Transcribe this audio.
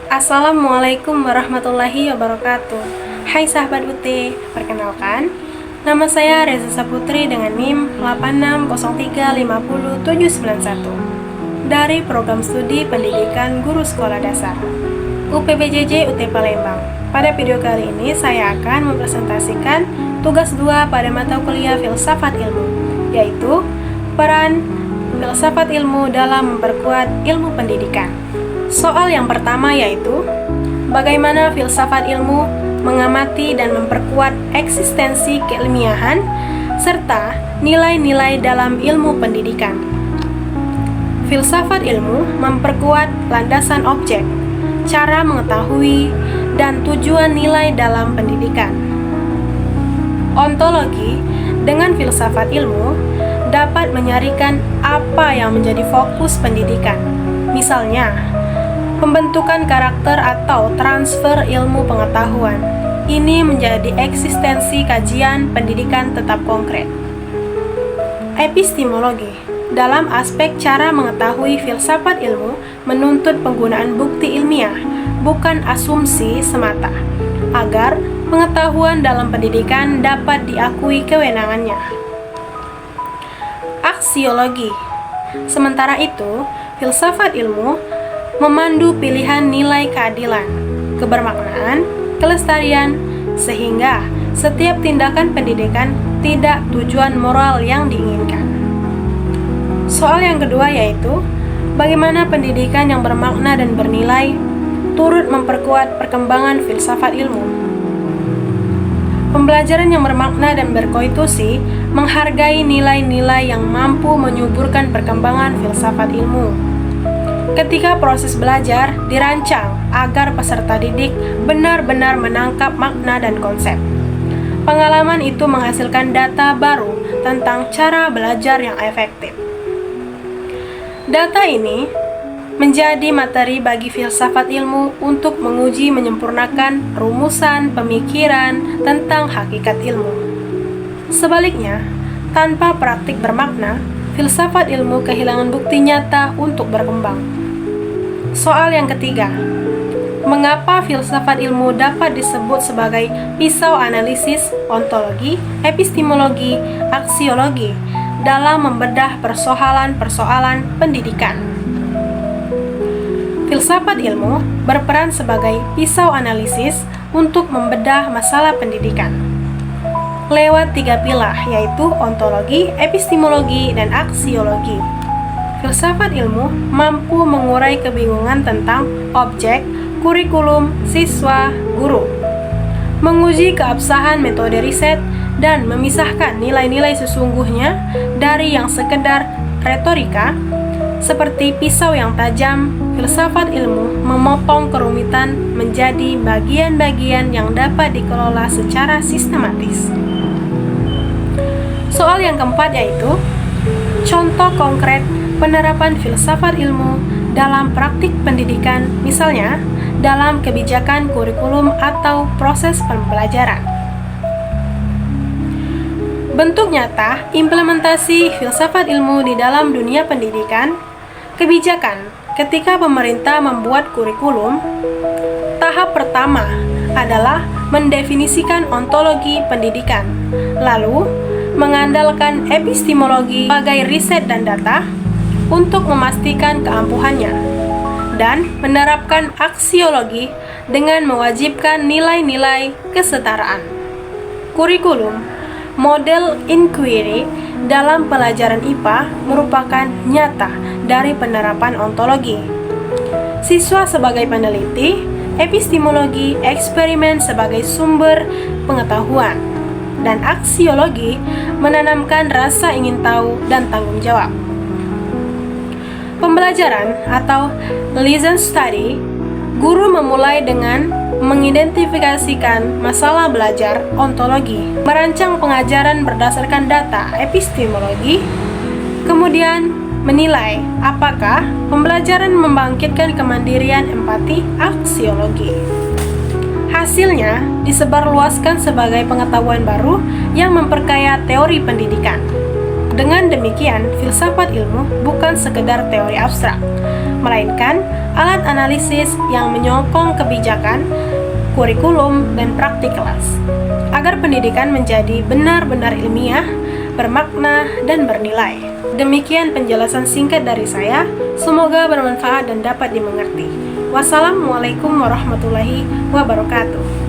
Assalamualaikum warahmatullahi wabarakatuh. Hai sahabat UT, perkenalkan, nama saya Reza Saputri dengan NIM 86035071 dari Program Studi Pendidikan Guru Sekolah Dasar UPBJJ UT Palembang. Pada video kali ini saya akan mempresentasikan tugas 2 pada mata kuliah Filsafat Ilmu, yaitu peran filsafat ilmu dalam memperkuat ilmu pendidikan. Soal yang pertama yaitu bagaimana filsafat ilmu mengamati dan memperkuat eksistensi keilmiahan serta nilai-nilai dalam ilmu pendidikan. Filsafat ilmu memperkuat landasan objek, cara mengetahui, dan tujuan nilai dalam pendidikan. Ontologi dengan filsafat ilmu dapat menyarikan apa yang menjadi fokus pendidikan. Misalnya, pembentukan karakter atau transfer ilmu pengetahuan. Ini menjadi eksistensi kajian pendidikan tetap konkret. Epistemologi dalam aspek cara mengetahui filsafat ilmu menuntut penggunaan bukti ilmiah, bukan asumsi semata, agar pengetahuan dalam pendidikan dapat diakui kewenangannya. Aksiologi. Sementara itu, filsafat ilmu memandu pilihan nilai keadilan, kebermaknaan, kelestarian, sehingga setiap tindakan pendidikan tidak tujuan moral yang diinginkan. Soal yang kedua yaitu, bagaimana pendidikan yang bermakna dan bernilai turut memperkuat perkembangan filsafat ilmu. Pembelajaran yang bermakna dan berkonstitusi menghargai nilai-nilai yang mampu menyuburkan perkembangan filsafat ilmu. Ketika proses belajar dirancang agar peserta didik benar-benar menangkap makna dan konsep. Pengalaman itu menghasilkan data baru tentang cara belajar yang efektif. Data ini menjadi materi bagi filsafat ilmu untuk menguji menyempurnakan rumusan pemikiran tentang hakikat ilmu. Sebaliknya, tanpa praktik bermakna, filsafat ilmu kehilangan bukti nyata untuk berkembang. Soal yang ketiga, mengapa filsafat ilmu dapat disebut sebagai pisau analisis, ontologi, epistemologi, aksiologi dalam membedah persoalan-persoalan pendidikan? Filsafat ilmu berperan sebagai pisau analisis untuk membedah masalah pendidikan lewat 3 pilar, yaitu ontologi, epistemologi, dan aksiologi. Filsafat ilmu mampu mengurai kebingungan tentang objek, kurikulum, siswa, guru, menguji keabsahan metode riset, dan memisahkan nilai-nilai sesungguhnya dari yang sekedar retorika. Seperti pisau yang tajam, filsafat ilmu memotong kerumitan menjadi bagian-bagian yang dapat dikelola secara sistematis. Soal yang keempat yaitu contoh konkret penerapan filsafat ilmu dalam praktik pendidikan, misalnya dalam kebijakan kurikulum atau proses pembelajaran. Bentuk nyata implementasi filsafat ilmu di dalam dunia pendidikan, kebijakan ketika pemerintah membuat kurikulum. Tahap pertama adalah mendefinisikan ontologi pendidikan, lalu mengandalkan epistemologi sebagai riset dan data untuk memastikan keampuhannya, dan menerapkan aksiologi dengan mewajibkan nilai-nilai kesetaraan. Kurikulum, model inquiry dalam pelajaran IPA merupakan nyata dari penerapan ontologi. Siswa sebagai peneliti, epistemologi, eksperimen sebagai sumber pengetahuan, dan aksiologi menanamkan rasa ingin tahu dan tanggung jawab. Pembelajaran atau lesson study, guru memulai dengan mengidentifikasikan masalah belajar ontologi, merancang pengajaran berdasarkan data epistemologi, kemudian menilai apakah pembelajaran membangkitkan kemandirian empati aksiologi. Hasilnya disebarluaskan sebagai pengetahuan baru yang memperkaya teori pendidikan. Dengan demikian, filsafat ilmu bukan sekedar teori abstrak, melainkan alat analisis yang menyokong kebijakan, kurikulum, dan praktik kelas, agar pendidikan menjadi benar-benar ilmiah, bermakna, dan bernilai. Demikian penjelasan singkat dari saya, semoga bermanfaat dan dapat dimengerti. Wassalamualaikum warahmatullahi wabarakatuh.